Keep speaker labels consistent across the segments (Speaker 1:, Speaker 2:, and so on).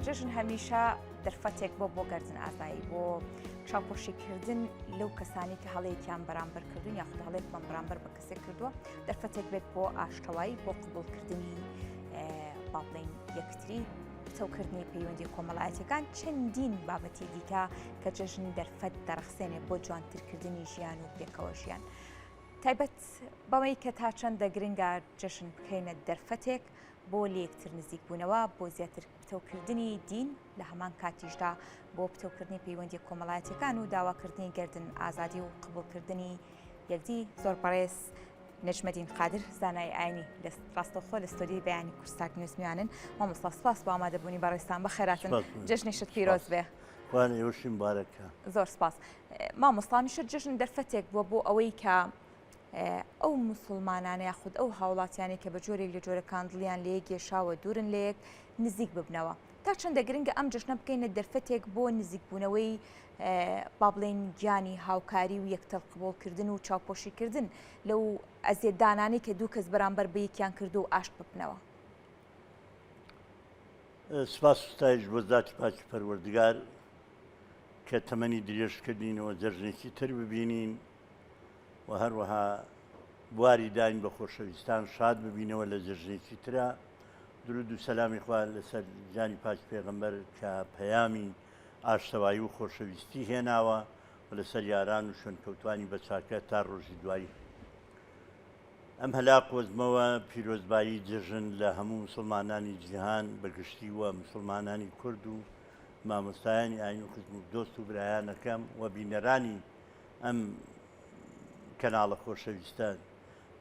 Speaker 1: جژن هەمیشە دەرفەتێک بۆ گەردن ئازایی بۆ چاوپۆشیکردن لەو کەسانی کە هەڵەیەکیان بەرامبەر کردوون یاخود هەڵەیەکمان بەرامبەر بە کەسێک کردووە دەرفەتێک بێت بۆ ئاشتەوایی بۆ قبولکردنی با بڵێن یەکتری بچەوکردنی پەیوەندی کۆمەڵایەتیەکان چەندین بابەتی دیکە کە جژن دەرفەت دەرەخسێنێ بۆ جوانترکردنی ژیان و پێکەوە ژیان. تایبەت بەوەی کە تا چەندە گرنگە جژن بکەینە دەرفەتێک بۆ لە یەکتر نزیک بوونەوە بۆ زیاتر پتەوکردنی دین لە هەمان کاتیشدا بۆ پتەوکردنی پەیوەندی کۆمەڵایەتیەکان و داواکردنی گردن ئازادی و قبولکردنی یەکدی زۆر بەڕێز نەجمەدین قادر زانای ئاینی ڕاستەوخۆ لە ستۆری بەیانی کورساک نوێز میوانن مامۆستا سپاس بۆ ئامادەبوونی بەڕێستان بەخێراتن جژنیشت پیرۆز بێ
Speaker 2: وانێوەشی مبارەکە
Speaker 1: زۆر سپاس مامۆستانیشت جژن دەرفەتێک بۆ ئەوەی کە ئەو مسلمانانە یاخود ئەو هاوڵاتیانی کە بە جۆرێک لە جۆرەکان دڵیان لە یەک گێشاوە دوورن لە یەک نزیک ببنەوە تا چەندە گرنگە ئەم جژنە بکەینە دەرفەتێک بۆ نزیکبوونەوەی با بڵێن گیانی هاوکاری و یەکتەڵ قبولکردن و چاوپۆشیکردن لەو ئەزیێدانانی کە دوو کەس بەرامبەر بە یەکیان کردو و ئاشت ببنەوە.
Speaker 2: سپاس ستایش بۆ ذاتی پاکی پەروەردگار کە تەمەنی درێژکردینەوە جەژنێکی تر ببینین و هەروەها بواری داین بە خۆشەویستان شاد ببینەوە لە جەژنێکی ترە. درود و سەلامی خوا لەسەر جانی پاک پێغەمبەر کە پەیامی ئاشتەوایی و خۆشەویستی هێناوە و لەسەر یاران و شوێنکەوتوانی بە چاکە تا ڕۆژی دوایی. ئەم هەلا قۆزمەوە پیرۆزبایی جژن لە هەموو مسلمانانی جیهان بەگشتی وە مسلمانانی کورد و مامۆستایانی ئاین و خزم و دۆست و برایانەکەم و بینەرانی ئەم کەناڵە خۆشەویستان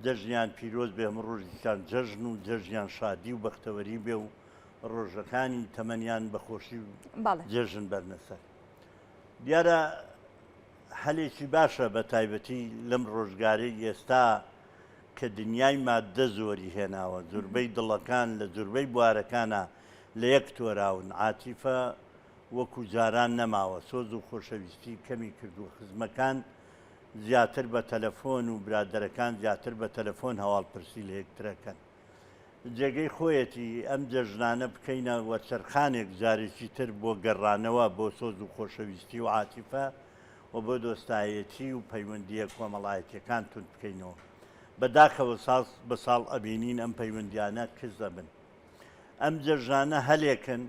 Speaker 2: جەژنیان پیرۆز بێ هەموو ڕۆژیان جەژن و جەژنیان شادی و بەختەوەری بێ و ڕۆژەکانی تەمەنیان بەخۆشی و جێژن بەرنەسەر. دیارە هەلێکی باشە بە تایبەتی لەم ڕۆژگارەی ئێستا کە دنیای ماددە زۆری هێناوە زۆربەی دڵەکان لە زۆربەی بوارەکانە لە یەک تۆراون عاتیفە وەکو جاران نەماوە سۆز و خۆشەویستی کەمی کردو خزمەکان زیاتر بە تەلەفۆن و برادەرەکان زیاتر بە تەلەفۆن هەواڵپرسی لە یەکترەکەن. جێگەی خۆیەتی ئەم جەژنانە بکەینە وەچەرخانێک جارێکی تر بۆ گەڕانەوە بۆ سۆز و خۆشەویستی و عاتیفە و بۆ دۆستایەتی و پەیوەندیە کۆمەڵایەتیەکان تون بکەینەوە. بەداخەوە بە ساڵ ئەبینین ئەم پەیوەندیانە کەس دەبن. ئەم جەژنانە هەلێکن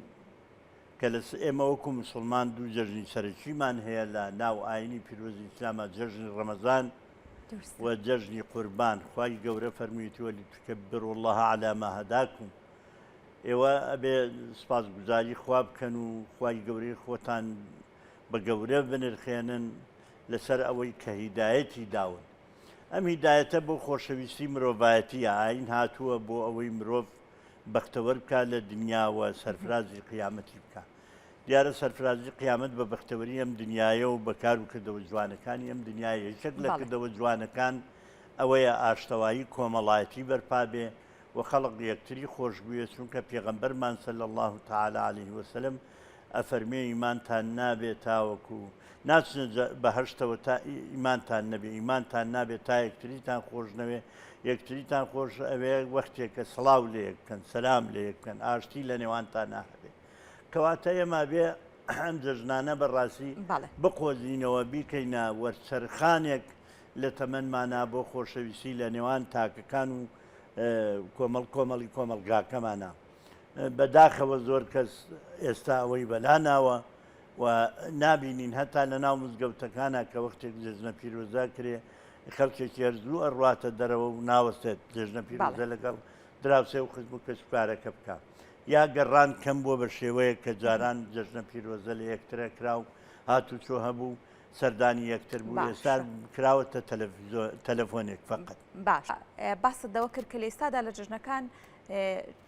Speaker 2: کە لە ئێمە وەکو مسلمان دوو جەژنی سەرەکیمان هەیە لە ناو ئاینی پیرۆزی ئیسلامە جەژنی ڕەمەزان و جەژنی قوربان. خوای گەورە فەرموویەتی وەلیتوکەبروا الله عەلا ما هەداکم. ئێوە ئەبێ سپاسگوزاری خوا بکەن و خوای گەورەی خۆتان بە گەورە بنرخێنن لەسەر ئەوەی کە هیدایەتی داون. ئەم هیدایەتە بۆ خۆشەویستی مرۆڤایەتیە. ئاین هاتووە بۆ ئەوەی مرۆڤ بەختەوەر بکە لە دنیاوە سەرفرازی قیامەتی بکە. دیارە سەرفرازی قیامەت بە بەختەوەری ئەم دنیاە و بەکار و کردەوە جوانەکانی ئەم دنیای یەکێک لە کردەوە جوانەکان ئەوەیە ئاشتەوایی کۆمەڵایەتی بەرپا بێ و خەڵق یەکتری خۆشبوویە چونکە پێغەمبەرمان صلی الله تعالی علیه وسلم ئەفەرمێ ئیمانتان نابێت تاوەکو ناچنە بەهەشتەوە تا ئیمانتان نەبێ ئیمانتان نابێت تا یەکتریتان خۆش نەوێ یەکتریتان خۆش ئەوێ وەختێکە سڵاو لێ یەکەن سەلام لێ یەکەن ئاشتی لە نێوانتان ناهەبێ. کەواتە ئێمە بێ ئەم جەژنانە بەڕاستی بقۆزینەوە بیکەینە وەرچەرخانێک لە تەمەنمانە بۆ خۆشەویستی لە نێوان تاکەکان و کۆمەڵی کۆمەلگاکەمانە. بەداخەوە زۆر کەس ئێستا ئەوەی بەلاناوە و نابینین هەتا لە ناو مزگەوتەکانە کە وەختێک جەژنە پیرۆزە کرێ خەڵکێکی هەرزوو ئەڕواتە دەرەوە و ناوەستێت جەژنە پیرۆزە لەگەڵ دراوسێ و خزم و کەسوکارەکە بکە. یا گەڕان کەم بۆ بە شێوەیە کە جاران جەژنە پیرۆزە لە یەکترە کرا و هاتوچۆ هەبوو سەردانی یەکتر بوو ئێستا کراوەتە تەلەفۆنێک فقط.
Speaker 1: باش باست دەوە کرد کە لە ئێستادا لە جژنەکان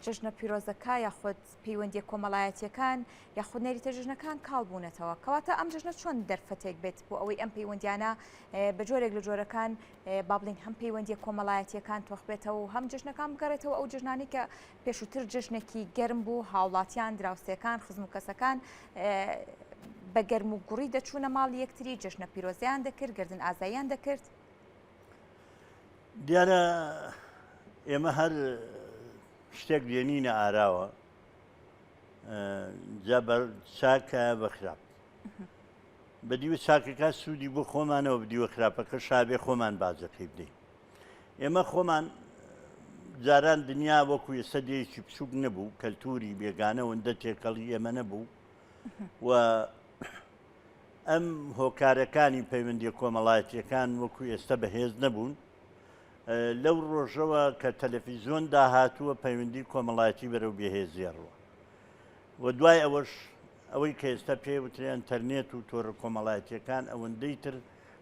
Speaker 1: جژنە پیرۆزەکە یاخود پەیوەندی کۆمەڵایەتیەکان یاخود نەریتە جژنەکان کاڵبوونەتەوە کەواتە ئەم جژنە چۆن دەرفەتێک بێت بۆ ئەوەی ئەم پەیوەندیانە بە جۆرێک لە جۆرەکان با بڵین هەم پەیوەندی کۆمەڵایەتیەکان تۆخ بێتەوە و هەم جژنەکان بگەڕێتەوە ئەو جژنانی کە پێشووتر جژنێکی گەرم بوو هاوڵاتیان دراوسێکان خزم و کەسەکان بە گەرم و گوڕی دەچوونە ماڵ یەکتری جژنە پیرۆزیان دەکرد گردن ئازاییان دەکرد.
Speaker 2: دیارە ئێمە هەر شتێک دێنینە ئاراوە جابر چاکە بە خراپ بەدیوە چاکەکە سوودی بۆ خۆمانەوە بدیوە خراپەکە شابێ خۆمان بازەکەی بدەین ئێمە خۆمان جاران دنیا وەکو ئێستا دێکی بچووک نەبوو کەلتوری بێگانە وەندە تێکەڵی ئێمە نەبوو و ئەم هۆکارەکانی پەیوەندی کۆمەڵایەتیەکان وەکو ئێستا بەهێز نەبوون لەو ڕۆژەوە کە تەلەڤیزۆن داهاتووە پەیوەندی کۆمەڵایەتی بەرەو بێهێزیێڕەوە و دوای ئەوەش ئەوەی کە ئێستا پێوترێ ئینتەرنێت و تۆڕە کۆمەڵایەتیەکان ئەوەندەی تر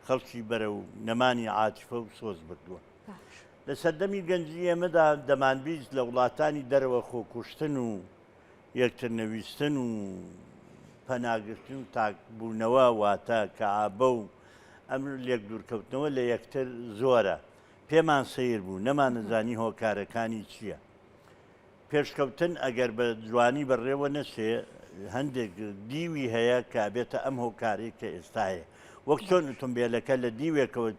Speaker 2: خەڵکی بەرە و نەمانی عاتیفە و سۆز بردووە لە سەردەمی گەنجی ئێمەدا دەمانبیست لە وڵاتانی دەرەوە خۆکوشتن و یەکتر نەویستن و پەناگرتن و تاکبوونەوە واتە کەعابە و ئەم لێک دوورکەوتنەوە لە یەکتر زۆرە پێمان سیر بوو نەمانەزانی هۆکارەکانی چییە پێشکەوتن ئەگەر بە جوانی بەڕێوە نەچێ هەندێک دیوی هەیە کە بێتە ئەم هۆکارەی کە ئێستاە وەک چۆن ئۆتۆمبیلەکە لە دیوێکەوە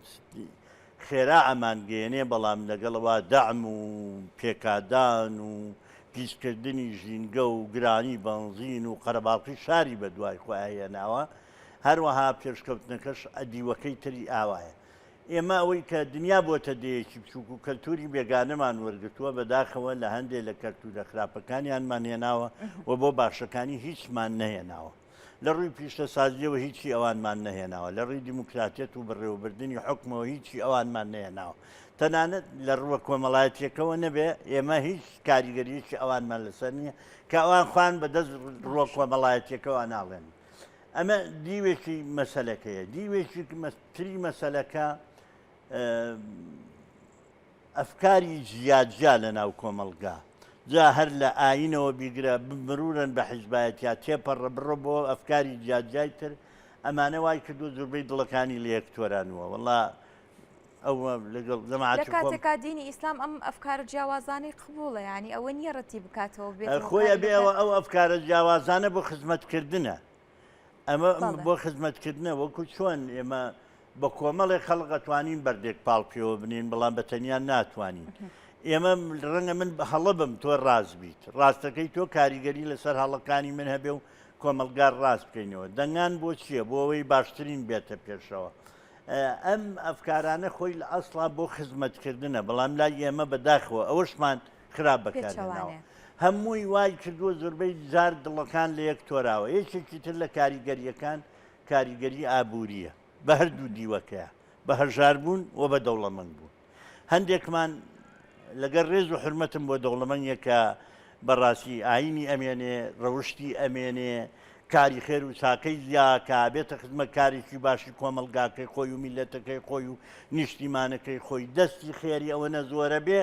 Speaker 2: خێرا ئەمانگەێنێ بەڵام لەگەڵەوە دەعم و پێکدان و پیسکردنی ژینگە و گرانی بەنزین و قەرەباڵقی شاری بە دوای خۆیاناوە هەروەها پێشکەوتنەکەش ئەدیوەکەی تری ئاوایە ئێمە ئەوەی کە دنیا بۆتە دەیەکی بچووک و کەلتوری بێگانەمان وەرگتووە بەداخەوە لە هەندێک لە کەلتورە خراپەکانیانمان هێناوە و بۆ باشەکانی هیچمان نەهێناوە لە ڕووی پیشتە سازیەوە هیچی ئەوانمان نەهێناوە لە ڕووی دیموکراتێت و بەڕێوەبردننی حکمەوە هیچی ئەوانمان نەهێناوە تەنانەت لە ڕووە کۆمەڵایەتیەکەوە نەبێ ئێمە هیچ کاریگەریەکی ئەوانمان لەسەر نییە کە ئەوان خوان بەدەست ڕووە کۆمەڵایەتیەکەەوە ناڵێن ئەمە دیوێکی مەسەلەکەیە دیوێکی تری مەسەلەکە ئەفکاری جیاجیا لە ناو کۆمەلگا جا هەر لە ئاینەوە بیگرە مرورن بە حیزبایەتیا تێپەڕە بڕۆ بۆ ئەفکاری جیاجای تر ئەمانە وای کردو زۆربەی دڵەکانی لە یەکتۆرانوە وەڵا ئەو لەگەڵ
Speaker 1: لە کاتێکا دینی ئیسلام ئەم ئەفکارە جیاوازانەی قبوڵە ینی ئەوە نییە ڕەتی بکاتەوە بێت
Speaker 2: خۆی بێەوە ئەو ئەفکارە جیاوازانە بۆ خزمەتکردنە ئەمە بۆ خزمەتکردنە وەکو چۆن ئێمە بە کۆمەڵی خەڵق ئەتوانین بەردێک پاڵپیەوە بنین بەڵام بە تەنیان ناتوانین ئێمە ڕەنگە من هەڵە بم تۆ ڕاست بیت ڕاستەکەی تۆ کاریگەری لەسەر هەڵەکانی من هەبێ و کۆمەلگار ڕاست بکەینەوە دەنگان بۆ چییە بۆ ئەوەی باشترین بێتە پێشەوە ئەم ئەفکارانە خۆی لە ئەسڵا بۆ خزمەتکردنە بەڵام لای ئێمە بەداخەوە ئەوەشمان خراپ بەکارێناوە هەمووی وای کردووە زۆربەی جار دڵەکان لە یەک تۆراوە یەکێکی تر لە کاریگەریەکان کاریگەری ئابوووریە بە هەردوو دیوەکەیە بە هەژاربوون و بە دەوڵەمەند بوون هەندێکمان لەگەر ڕێز و حرمەتم بۆ دەوڵەمەندیەکە بەڕاستی ئاینی ئەمێنێ ڕەوشتی ئەمێنێ کاری خێر و چاکەی زیاکە بێتە خزمەت کارێکی باشی کۆمەلگاکەی خۆی و میلەتەکەی خۆی و نیشتیمانەکەی خۆی دەستی خێری ئەوەنە زۆرە بێ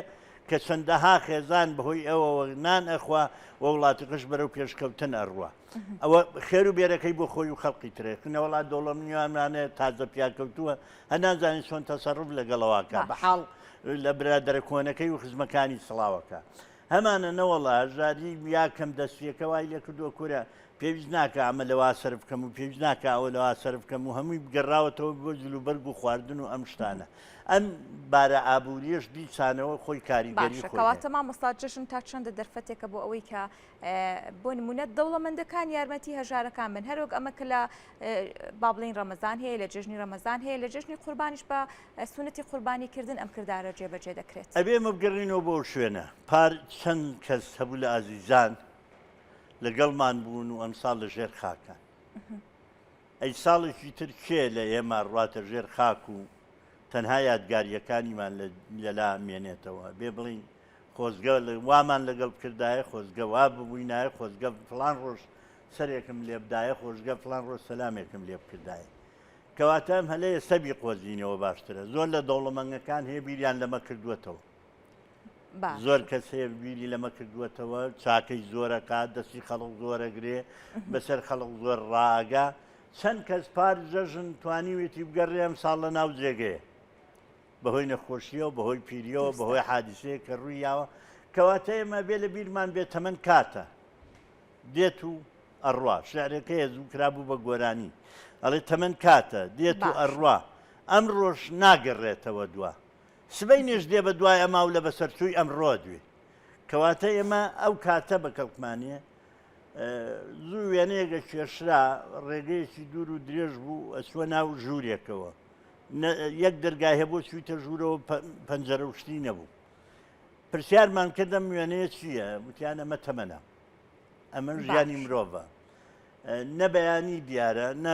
Speaker 2: کە چەندەها خێزان بەهۆی ئەوەوە نان ئەخوا و وڵاتەکەش بەرەو پێشکەوتن ئەڕوە ئەوە خێر و بێرەکەی بۆ خۆی و خەڵقی ترێکنە وڵات دەوڵەمەندیانانێ تازە پیاکەوتووە هەنازانانی چۆن تەسەڕف لەگەڵەوەکە بەحاڵ لە برادرە کۆنەکەی و خزمەکانی سڵاوەکە هەمانە نەوەڵا ژاری یاکەم دەستیەکە وای لێ کردووە کورە پێویست ناکە ئەمە لەوا سەرف بکەم و پێویست ناکە ئەوە لەوا سەرف بکەم و هەمووی گەڕاوەتەوە بۆ جلوبەرگ و خواردن و ئەم شتانە ئەم بارە ئابووریەش دیسانەوە خۆی کاریگەری
Speaker 1: خۆیکەواتە مامۆستا جەژن تا چەندە دەرفەتێکە بۆ ئەوەی کە بۆ نمونە دەوڵەمەندەکان یارمەتی هەژارەکان من هەروەک ئەمە کە لە با بڵین ڕەمەزان هەیە لە جژنی ڕەمەزان هەیە لە جژنی قوربانیش بە سونەتی قوربانیکردن ئەم کردارە جێبەجێ دەکرێت
Speaker 2: ئەبێ ئمە بگەڕینەوە بۆ شوێنە پار چەند کەس هەبوو لە ئازیزان لەگەڵمان بوون و ئەمساڵ لە ژێر خاکان ئەی ساڵێکی تر کێ لە ئێمە ڕاتە ژێر خاک و تەنها یادگاریەکانیمان لەلا مێنێتەوە بێ بڵین خۆزگە وامان لەگەڵ کردایە خۆزگە وا ببووینایە خۆزگە فلان ڕۆژ سەرێکم لێبدایە خۆشگە فلان ڕۆژ سەلامێکم لێ بکردایە کەواتە ئەم هەلەیە سەبی قۆزینەوە باشترە زۆر لە دەوڵەمەندەکان هەیە بیریان لەمە کردووەتەوە زۆر کەس هەیە بیری لەمە کردووەتەوە چاکەی زۆرەکە دەستی خەڵق زۆرەگرێ بەسەر خەڵق زۆر ڕاگا چەند کەس پار جەژن توانیوێتی بگەڕێ ئەم ساڵ لە ناو جێگەیە بەهۆی نەخۆشیەوە بەهۆی پیریەوە بەهۆی حادیسەیە کە ڕوویاوە کەواتە ئێمە بێ لە بیرمان بێت تەمەەن کاتە دێت و ئەڕوا شعرەکەی زوو کرابوو بە گۆرانی ئەڵێ تەمەەن کاتە دێت و ئەڕوا ئەم ڕۆژ ناگەڕێتەوە دووە سبەی نێژ دێ بە دوای ئەماو لە بەسەرچووی ئەمڕۆ دوێ کەواتە ئێمە ئەو کاتە بە کەڵکمانە زوو وێنەیەکە کێشرا ڕێگەیەکی دوور و درێژ بوو ئەچوە ناو ژوورێکەوە یەک دەرگای هەبوو چوویتە ژوورەوە پەنجەرە وشتی نەبوو پرسیارمان کردم وێنەیە چییە وتیان ئەمە تەمەنە ئەمە ژیانی مرۆڤە نە بەیانی دیارە نە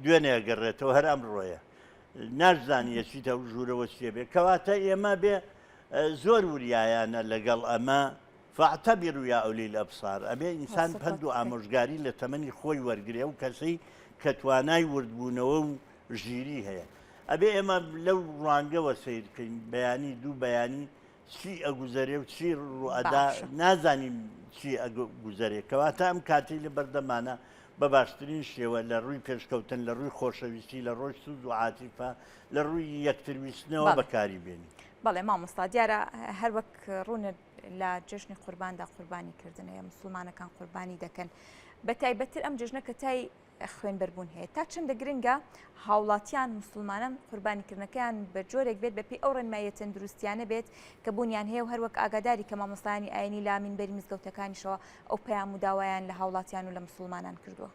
Speaker 2: دوێنێ گەڕێتەوە هەر ئەمڕۆیە نازانی چیتە و ژوورەوە چێ بێ کەواتە ئێمە بێ زۆر وریایانە لەگەڵ ئەمە فاعتبروا يا أولي الأبصار أبي إنسان پند و ئامۆژگاری لە تەمەنی خۆی وەرگرێ و کەسەی کە توانای وردبوونەوە و ژیری هەیە ئەبێ ئێمە لەو ڕوانگەوە سیر بکەین بەیانی دوو بەیانی چی ئەگوزارێ و چی ڕوئەدا نازانیم چی ئەگوزارێ کەواتە ئەم کاتی لە بەردەمانە بە باشترین شێوە لە ڕووی پێشکەوتن لە ڕووی خۆشەویستی لە ڕۆژ سوود و عاتیفە لە ڕووی یەکترویستنەوە بەکاری بێنی
Speaker 1: بەڵێ مامۆستا دیارە هەر وەک ڕوونت لە جژنی قورباندا قوربانیکردنەیە مسلمانەکان قوربانی دەکەن بە تایبەتر ئەم جژنە کە تای خوێنبەربوون هەیە تا چەندە گرنگە هاوڵاتیان مسلمانان قوربانیکردنەکەیان بە جۆرێک بێت بەپی ئەو ڕێنمایە تەندروستیانە بێت کە بوونیان هەیە و هەروەک ئاگاداری کە مامۆستایانی ئاینی لا مینبەری مزگەوتەکانیشەوە ئەو پەیام و داوایان لە هاوڵاتیان و لە مسلمانان کردووە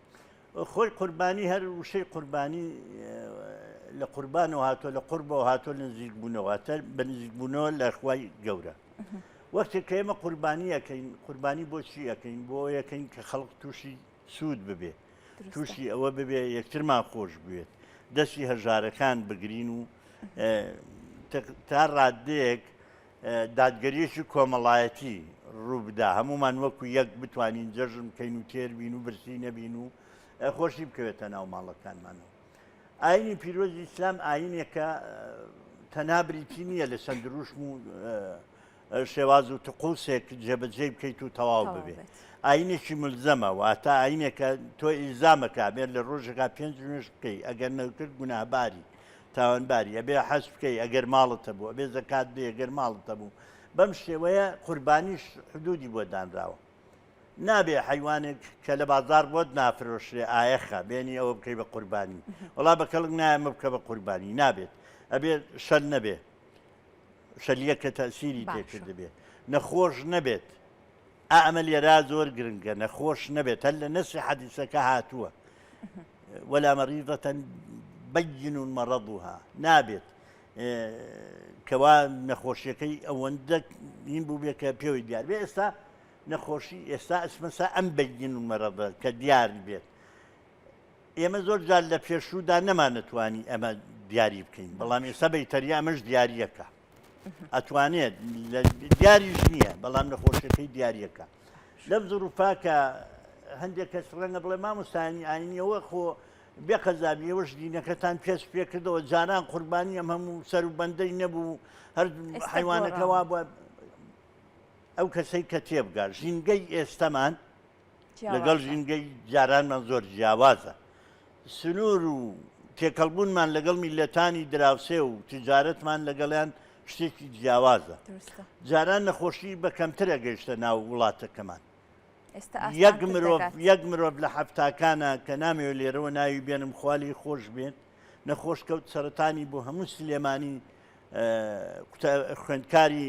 Speaker 2: خۆی قوربانی هەر وشەی قوربانی لە قوربانەوە هاتۆ لە قوربەوە هاتۆ لە نزیک بوونەوەتە بە نزیک بوونەوە لە خوای گەورە وەختێک کە ئێمە قوربانی یەکەین قوربانی بۆچی یەکەین بۆ یەکەین کە خەڵک تووشی سوود ببێ تووشی ئەوە ببێ یەکترمان خۆش بێت دەستی هەژارەکان بگرین و تا ڕادەیەک دادگەریەکی کۆمەڵایەتی ڕوو بدا هەمومان وەکو یەک بتوانین جەژن بکەین و تێر بین و برسی نەبین و خۆشی بکەوێتە ناو ماڵەکانمانەوە ئاینی پیرۆزی ئیسلام ئاینێکە تەنها بریتی نییە لە سندروشم و شێواز و تقوسێک جێبەجێ بکەیت و تەواو ببێ ئاینێکی ملزەمە واتە ئاینێکە تۆ ئیلزامەکە بێت لە ڕۆژێکا 5 نوێژ بکەی ئەگەر نەکرد گوناهباری تاوانباری ئەبێ حەز بکەی ئەگەر ماڵتە بوو ئەبێ زەکات بێ ئەگەر ماڵتە بوو بەم شێوەیە قوربانیش حدودی بۆ دانراوە نابێ حیوانێک کە لە بازار بۆت نافرۆشرێ ئایەخە بێنی ئەوە بکەی بە قوربانی وڵا بە کەڵک نایەمە بکە بە قوربانی نابێت ئەبێ شەل نەبێ شەلیە کە تەسیری تێکرد بێت نەخۆش نەبێت ئەمە لێرا زۆر گرنگە نەخۆش نەبێت هەر لە نەسی حەدیسەکە هاتووە وەلا مەریضەتەن بەین مەڕەضها نابێت کەوا نەخۆشیەکەی ئەوەندە این بوو بێ کە پێوەی دیار بێ ئێستا نەخۆشی ئێستا ئەسمەسا ئەم بەین مەڕەضە کە دیار بێت ئێمە زۆر جار لە پێشوودا نەمانەتوانی ئەمە دیاری بکەین بەڵام ئێستا بەیتەریا ئەمەش دیاریەکە ئەتوانێت دیاریش نییە بەڵام نەخۆشیەکەی دیارەکە لەم زروفا کە هەندێک کەس ڕەنگە بڵێ مامۆستانی ئاینیەوە خۆ بێ قەزابیەوەش دینەکەتان پێش پێکردەوە جاران قوربانی ئەم هەموو سەر و بەندەی نەبوو هەر حیوانەکەوا بووە ئەو کەسەی کە تێبگار ژینگەی ئێستەمان لەگەڵ ژینگەی جارانمان زۆر جیاوازە سنوور و تێکەڵبوونمان لەگەڵ میلەتانی دراوسێ و تجارەتمان لەگەڵیان شتێکی جیاوازە جاران نەخۆشی بە کەمترە گەیشتە ناو وڵاتەکەمان یەک مرۆڤ لە حەفتاکانە کە نامەوێت لێرەوە ناوی بێنم خوالی خۆش بێت نەخۆش کەوت سەرەتانی بۆ هەموو سلێمانی خوێندکاری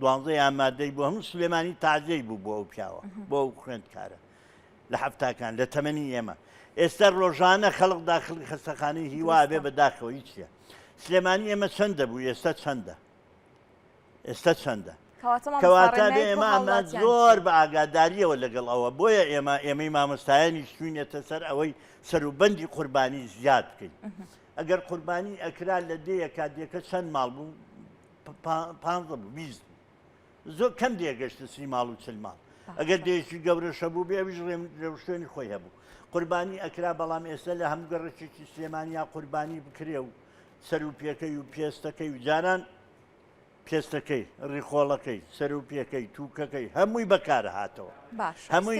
Speaker 2: 12 ئامادەی بۆ هەموو سلێمانی تازەی بوو بۆ ئەو پیاوە بۆ ئەو خوێندکارە لە حەفتاکان لە تەمەنی ئێمە ئێستا ڕۆژانە خەڵک داخلی خەستەخانەی هیوا بێ بەداخەوە هیچیە سلێمانی ئێمە چەندە بوو ئێستا چەندە ئێستا چەندە کەواتە بێ ئێمە ئەمە زۆر بە ئاگاداریەوە لەگەڵ ئەوە بۆیە ئێمەی مامۆستایانی شوینێتە سەر ئەوەی سەروبەندی قوربانی زیاد بکەین ئەگەر قوربانی ئەکرا لە دێیە کاتێکە چەند ماڵ بوو 15 بوو 20 زۆر کەم دێگەشتە 30 ماڵ و 40 ماڵ ئەگەر دێشی گەورەشە بوو بێویش شوێنی خۆی هەبوو قوربانی ئەکرا بەڵام ئێستا لە هەموو گەڕێکی سلێمانیا قوربانی بکرێ و سەر و پێەکەی و پێستەکەی و جاران پێستەکەی ڕیخۆڵەکەی سەر و پێەکەی تووکەکەی هەمووی بەکارە هاتەوە هەمووی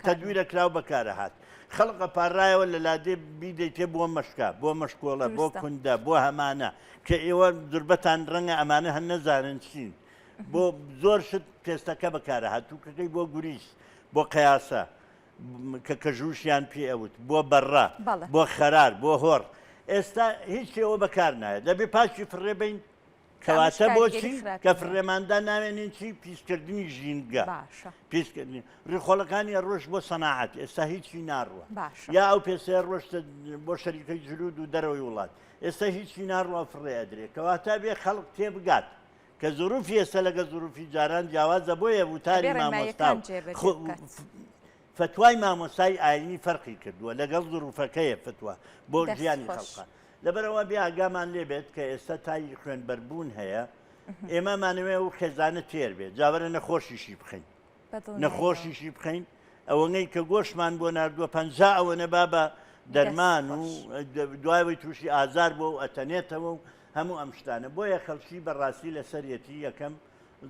Speaker 2: تەدویرە کراو بەکارە هات خەڵقە پاڕایەوە لە لادێ بیدەیتێ بۆ مەشکا بۆ مەشکۆڵە بۆ کوندە بۆ هەمانە کە ئێوە دربەتان ڕەنگە ئەمانە هەن نەزانن چین بۆ زۆر شت پێستەکە بەکارە هات تووکەکەی بۆ گوریس بۆ قیاسە کە کەژووشیان پێ ئەوت بۆ بەڕا بۆ خەرار بۆ هۆڕ ئێستا هیچ شێوە بەکار نایە دەبێ پاشی فڕێ بین کەواتە بۆچی کە فرێماندا ناوێنین چی پیسکردنی ژینگە پیسکردنی ڕێخۆڵەکانی ڕۆژ بۆ سەناعەت ئێستا هیچی ناڕوە یا ئەو پێسەیە ڕۆشتە بۆ شەریکەی جلود و دەرەوەی وڵات ئێستا هیچی ناڕوە فڕێ ئەدرێ کەواتە بێ خەڵک تێبگات کە زوروفی ئێستا لەگە زوروفی جاران جیاوازە بۆیە وتاری مامۆستا فتوای مامۆستای ئاینی فەرقی کردووە لەگەڵ زوروفەکەیە فتووە بۆ ژیانی خەڵقە لەبەرەوە بێ ئاگامان لێبێت کە ئێستا تای خوێنبەربوون هەیە ئێمەمانەوێ و خێزانە تێر بێت جاوەرە نەخۆشیشی بخەین نەخۆشیشی بخەین ئەوەی کە گۆشتمان بۆ نردووە پ ئەوە نەبا بە دەرمان و دوایەوەی تووشی ئازار بۆ و ئەتەنێتەوە و هەموو ئەم شتانە بۆیە خەڵکی بەڕاستی لە سەرەتی یەکەم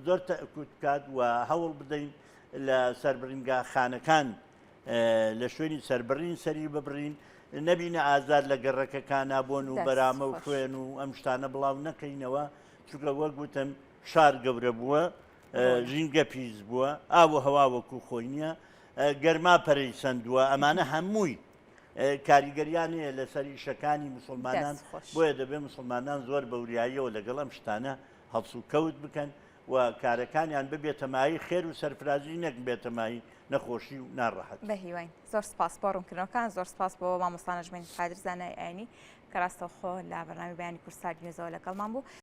Speaker 2: زۆر تەکوت بکات و هەوڵ بدەین لە سەربرنگا خانەکان لە شوێنی سەربڕین سەری ببڕین نەبینە ئازار لە گەڕەکەکانە بۆن و بەرامە و خوێن و ئەم شتانە بڵاو نەکەینەوە چونکە وەک گوتم شار گەورە بووە ژینگە پیس بووە ئاو هەوا وەکو خۆی نییە گەرما پەرەی سندووە ئەمانە هەمووی کاریگەریانەیە لە سەری شەکانی مسلمانان بۆیە دەبێت مسلمانان زۆر بەوریاییەوە لەگەڵ ئەم شتانە هەڵس و کەوت بکەن و کارەکانیان ببێتەمایی خێر و سەرفرازی نەک بێتەمایی نەخۆشی و ناڕەحەت
Speaker 1: بە هیوای زۆر سپاس بۆ ڕوونکردنەوەکان زۆر سپاس بۆ مامۆستا نەژمێن قادر زانای ئاینی کە ڕاستەوخۆ لە بەرنامەی بەیانی کورسات نوێزەوە لەگەڵمان بوو.